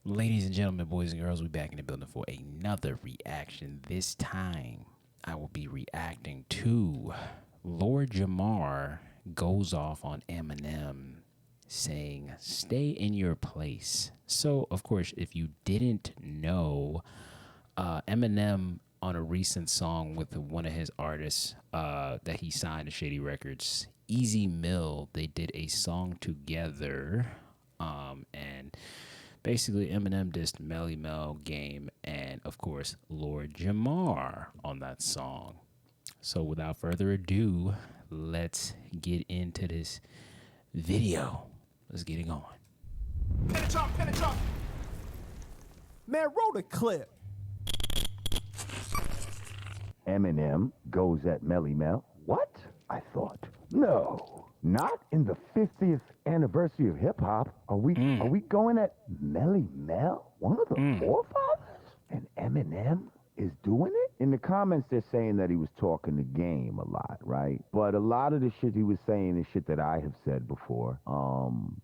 Ladies and gentlemen, boys and girls, we back in the building for another reaction. This time, I will be reacting to Lord Jamar goes off on Eminem saying, "Stay in your place." So, of course, if you didn't know, Eminem on a recent song with one of his artists that he signed to Shady Records, Easy Mill, they did a song together, and basically, Eminem dissed Melly Mel, Game, and of course, Lord Jamar on that song. So, without further ado, let's get into this video. Let's get it going. Pin it up. Man, roll the clip. Eminem goes at Melly Mel. What? I thought. No, not in the 50th anniversary of hip hop. Are we going at Melly Mel, one of the forefathers? And Eminem is doing it? In the comments, they're saying that he was talking the game a lot, right? But a lot of the shit he was saying is shit that I have said before.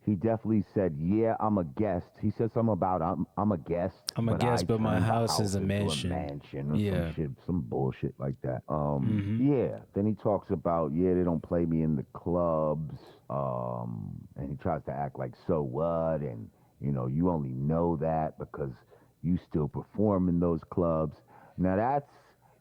He definitely said, "Yeah, I'm a guest." He said something about I'm a guest. I'm a guest, but my turned the house is a into mansion. or Yeah. some shit, some bullshit like that. Yeah. Then he talks about, yeah, they don't play me in the clubs. And he tries to act like, so what? And you only know that because you still perform in those clubs. Now that's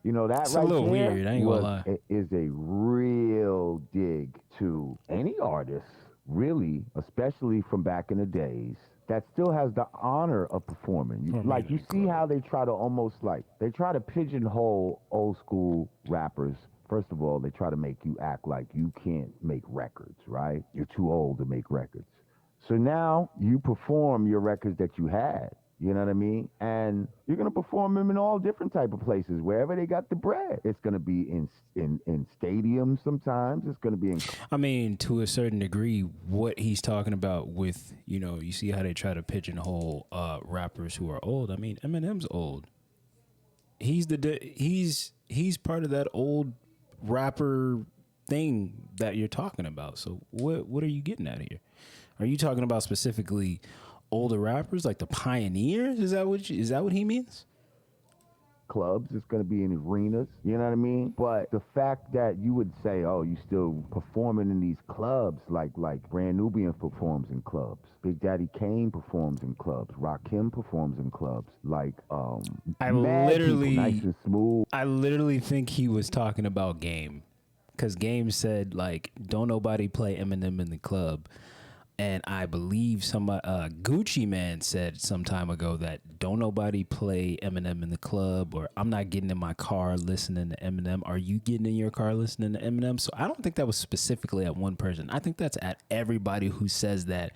that It's right a little there weird, I ain't gonna lie. is a real dig to any artist, really, especially from back in the days, that still has the honor of performing. You see how they try to almost they try to pigeonhole old school rappers. First of all, they try to make you act like you can't make records, right? You're too old to make records. So now you perform your records that you had. You know what I mean? And you're gonna perform them in all different type of places, wherever they got the bread. It's gonna be in stadiums sometimes. It's gonna be in. I mean, to a certain degree, what he's talking about with, you see how they try to pigeonhole rappers who are old. I mean, Eminem's old. He's he's part of that old rapper thing that you're talking about. So what are you getting at here? Are you talking about specifically older rappers like the pioneers? Is that what he means? Clubs, it's going to be in arenas, you know what I mean? But the fact that you would say, oh, you still performing in these clubs, like Brand Nubian performs in clubs, Big Daddy Kane performs in clubs, Rakim performs in clubs, I mad people, literally Nice and Smooth. I literally think he was talking about Game, because Game said, like, don't nobody play Eminem in the club. And I believe somebody, Gucci Man, said some time ago that don't nobody play Eminem in the club, or I'm not getting in my car listening to Eminem. Are you getting in your car listening to Eminem? So I don't think that was specifically at one person. I think that's at everybody who says that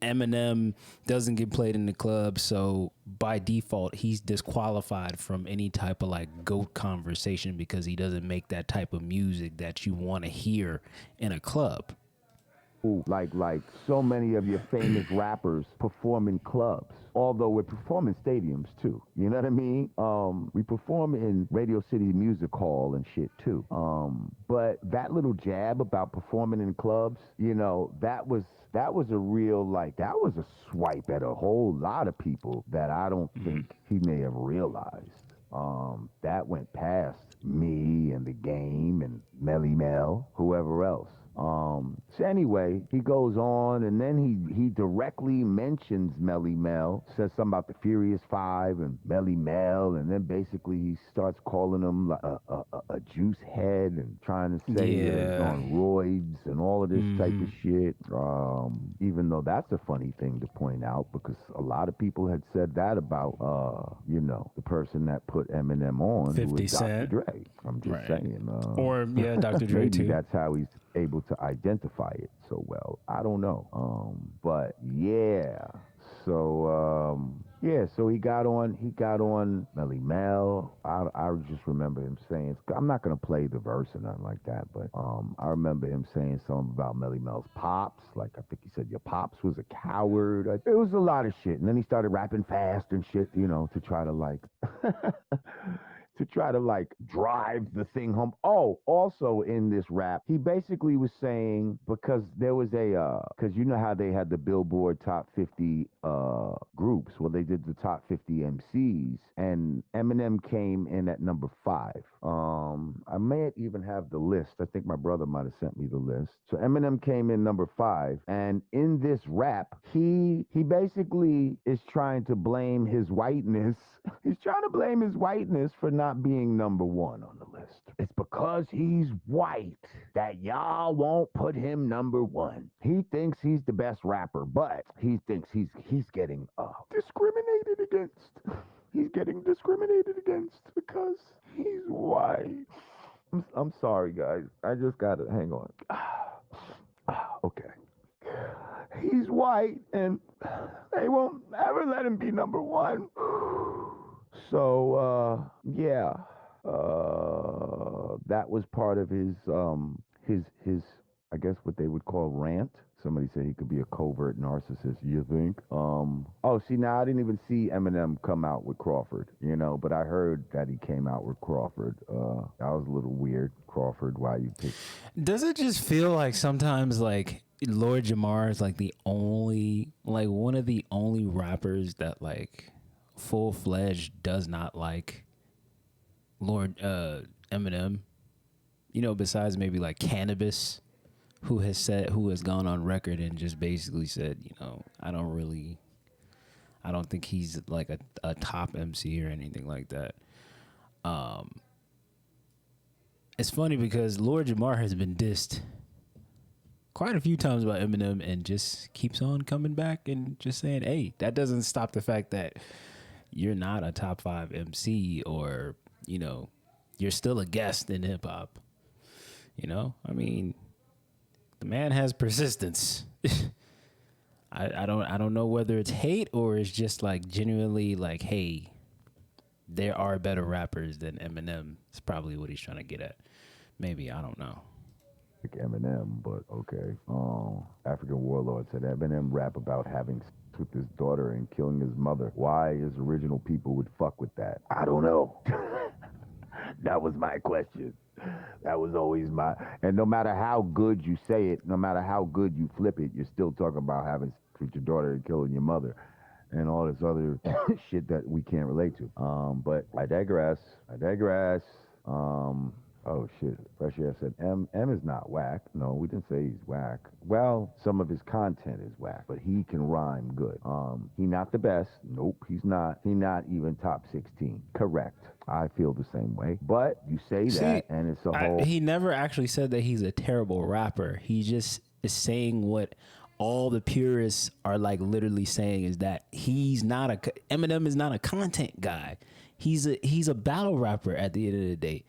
Eminem doesn't get played in the club. So by default, he's disqualified from any type of GOAT conversation because he doesn't make that type of music that you want to hear in a club. Like so many of your famous rappers perform in clubs, although we perform in stadiums too. You know what I mean? We perform in Radio City Music Hall and shit too. But that little jab about performing in clubs, that was a real, that was a swipe at a whole lot of people that I don't think he may have realized. That went past me and the Game and Melly Mel, whoever else. So anyway, he goes on, and then he directly mentions Melly Mel, says something about the Furious Five and Melly Mel, and then basically he starts calling him a juice head and trying to say that he's on roids and all of this type of shit. Even though that's a funny thing to point out, because a lot of people had said that about the person that put Eminem on, 50 who was Dr. Cent. Dre. I'm just saying. Or Dr. Dre maybe too. That's how he's able to identify it so well. I don't know. But yeah. So so he got on Melly Mel. I just remember him saying, I'm not gonna play the verse or nothing like that, but I remember him saying something about Melly Mel's pops. Like, I think he said your pops was a coward. It was a lot of shit. And then he started rapping fast and shit, to try to drive the thing home. Oh, also in this rap, he basically was saying, because there was because you know how they had the Billboard Top 50 group groups. Well, they did the top 50 MCs, and Eminem came in at number 5. I may even have the list. I think my brother might have sent me the list. So Eminem came in number 5, and in this rap, he basically is trying to blame his whiteness. He's trying to blame his whiteness for not being number 1 on the list. It's because he's white that y'all won't put him number 1. He thinks he's the best rapper, but he thinks he's getting discriminated against. He's getting discriminated against because he's white. I'm sorry, guys. I just gotta hang on. Okay. He's white, and they won't ever let him be number 1. So, yeah. That was part of his, I guess what they would call rant. Somebody said he could be a covert narcissist, you think? Oh, see, now I didn't even see Eminem come out with Crawford, but I heard that he came out with Crawford. That was a little weird. Crawford, why you picked? Does it just feel like sometimes like Lord Jamar is like one of the only rappers that like full-fledged does not like Lord Eminem, besides maybe like Cannabis, who has gone on record and just basically said, I don't think he's like a top MC or anything like that. It's funny because Lord Jamar has been dissed quite a few times about Eminem and just keeps on coming back and just saying, hey, that doesn't stop the fact that you're not a top 5 MC or, you're still a guest in hip hop. I mean, the man has persistence. I don't know whether it's hate or it's just like genuinely like, hey, there are better rappers than Eminem. It's probably what he's trying to get at. Maybe, I don't know. Like Eminem, but okay. African Warlord said Eminem rap about having sex with his daughter and killing his mother. Why his original people would fuck with that? I don't know. That was my question. That was always and no matter how good you say it, no matter how good you flip it, you're still talking about having sex with your daughter and killing your mother and all this other shit that we can't relate to. But I digress. Oh shit, Fresh Air said M is not whack. No, we didn't say he's whack. Well, some of his content is whack, but he can rhyme good. He not the best. Nope, he's not. He not even top 16. Correct. I feel the same way. But you say that, and it's a whole. He never actually said that he's a terrible rapper. He just is saying what all the purists are like literally saying is that Eminem is not a content guy. He's a battle rapper at the end of the day.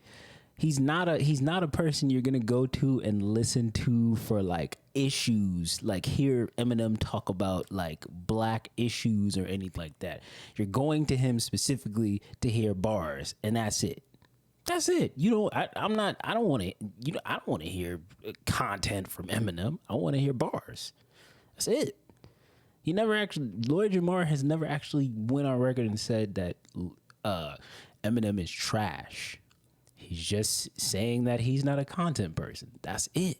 He's not a person you're gonna go to and listen to for like issues, like hear Eminem talk about like black issues or anything like that. You're going to him specifically to hear bars, and that's it. That's it. I don't want to hear content from Eminem. I want to hear bars. That's it. Lloyd Jamar has never actually went on record and said that Eminem is trash. He's just saying that he's not a content person. That's it.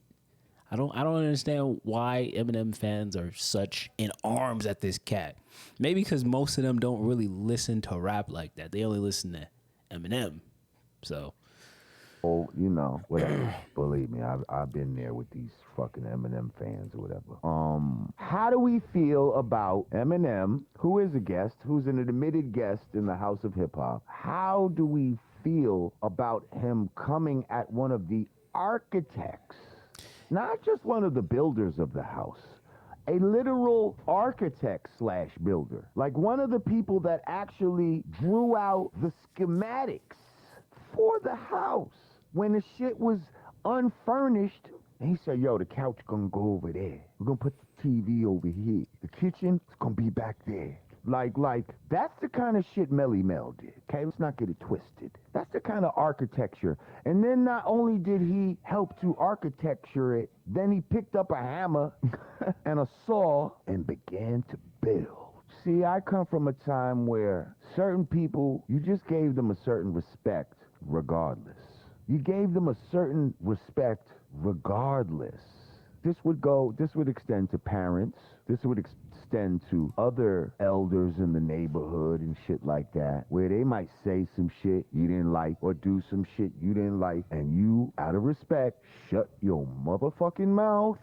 I don't understand why Eminem fans are such in arms at this cat. Maybe because most of them don't really listen to rap like that. They only listen to Eminem. So. Oh, whatever. Believe me, I've been there with these fucking Eminem fans or whatever. How do we feel about Eminem, who is a guest, who's an admitted guest in the House of Hip Hop? How do we feel about him coming at one of the architects, not just one of the builders of the house, a literal architect / builder, like one of the people that actually drew out the schematics for the house when the shit was unfurnished? And he said, yo, the couch gonna go over there. We're gonna put the TV over here. The kitchen is gonna be back there. Like, that's the kind of shit Melly Mel did, okay? Let's not get it twisted. That's the kind of architecture. And then not only did he help to architecture it, then he picked up a hammer and a saw and began to build. See, I come from a time where certain people, you just gave them a certain respect regardless. You gave them a certain respect regardless. This would extend to parents. This would extend to other elders in the neighborhood and shit like that, where they might say some shit you didn't like or do some shit you didn't like, and you, out of respect, shut your motherfucking mouth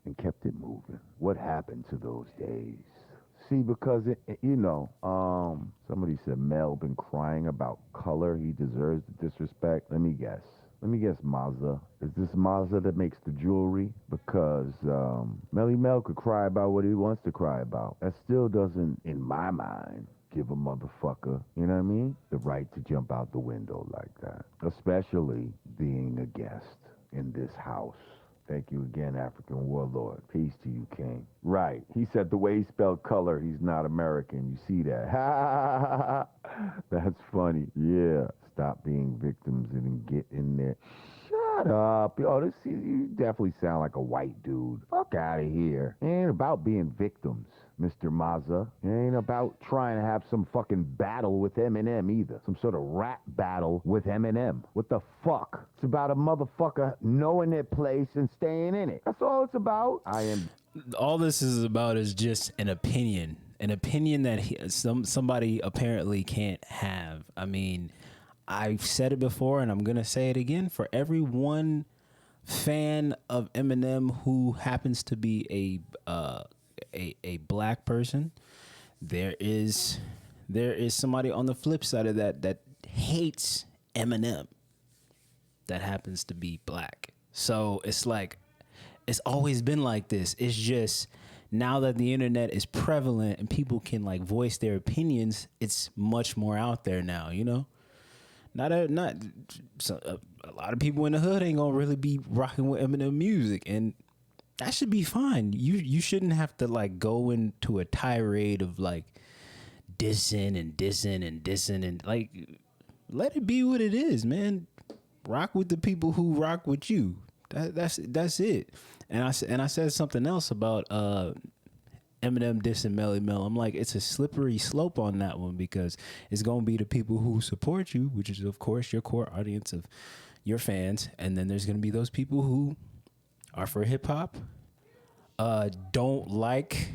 and kept it moving. What happened to those days? See, because somebody said Mel been crying about color. He deserves the disrespect. Let me guess. Mazda. Is this Mazda that makes the jewelry? Because Melly Mel could cry about what he wants to cry about. That still doesn't, in my mind, give a motherfucker, you know what I mean, the right to jump out the window like that. Especially being a guest in this house. Thank you again, African Warlord. Peace to you, King. Right. He said the way he spelled color, he's not American. You see that? That's funny. Yeah. Stop being victims and get in there. Shut up. Yo, you definitely sound like a white dude. Fuck out of here. It ain't about being victims, Mr. Mazza. It ain't about trying to have some fucking battle with Eminem either. Some sort of rap battle with Eminem. What the fuck? It's about a motherfucker knowing their place and staying in it. That's all it's about. All this is about is just an opinion. An opinion that somebody apparently can't have. I mean, I've said it before and I'm going to say it again. For every one fan of Eminem who happens to be a black person, there is somebody on the flip side of that hates Eminem that happens to be black. So it's like, it's always been like this. It's just now that the internet is prevalent and people can like voice their opinions, it's much more out there now, you know? A lot of people in the hood ain't gonna really be rocking with Eminem music, and that should be fine. You shouldn't have to like go into a tirade of like dissing and like, let it be what it is, man. Rock with the people who rock with you. That's it. And I said something else about Eminem dissing Melly Mel. I'm like, it's a slippery slope on that one, because it's going to be the people who support you, which is, of course, your core audience of your fans. And then there's going to be those people who are for hip hop, don't like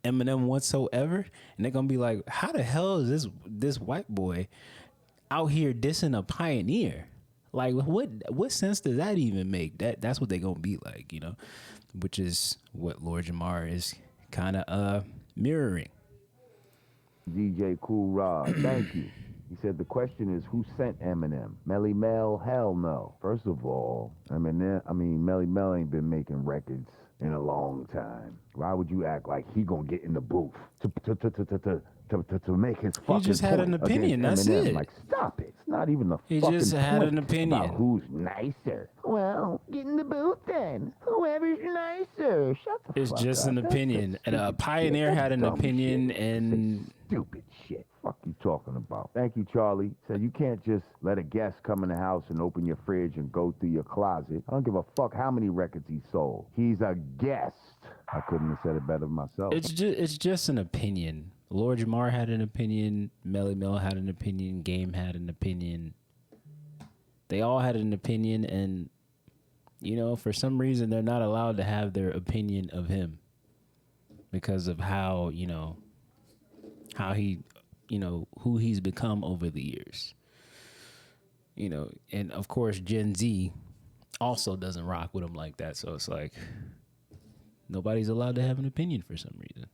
Eminem whatsoever. And they're going to be like, how the hell is this white boy out here dissing a pioneer? Like, what sense does that even make? That's what they're going to be like, you know, which is what Lord Jamar is kind of mirroring. DJ Cool Rod, thank you. He said the question is, who sent Eminem? Melly Mel? Hell no. First of all, Melly Mel ain't been making records in a long time. Why would you act like he gonna get in the booth to make his fucking He just had an opinion. That's Eminem? it. Like, stop it. It's not even the He fucking just had point an opinion about who's nicer. Well, get in the booth then. Whoever's nicer. Shut the fuck up. It's just an opinion. And a pioneer had an opinion, and stupid shit. Fuck you talking about? Thank you, Charlie. Said you can't just let a guest come in the house and open your fridge and go through your closet. I don't give a fuck how many records he sold. He's a guest. I couldn't have said it better myself. it's just an opinion. Lord Jamar had an opinion. Melly Mel had an opinion. Game had an opinion. They all had an opinion, and you know, for some reason, they're not allowed to have their opinion of him because of how he, who he's become over the years. You know, and of course, Gen Z also doesn't rock with him like that. So it's like nobody's allowed to have an opinion for some reason.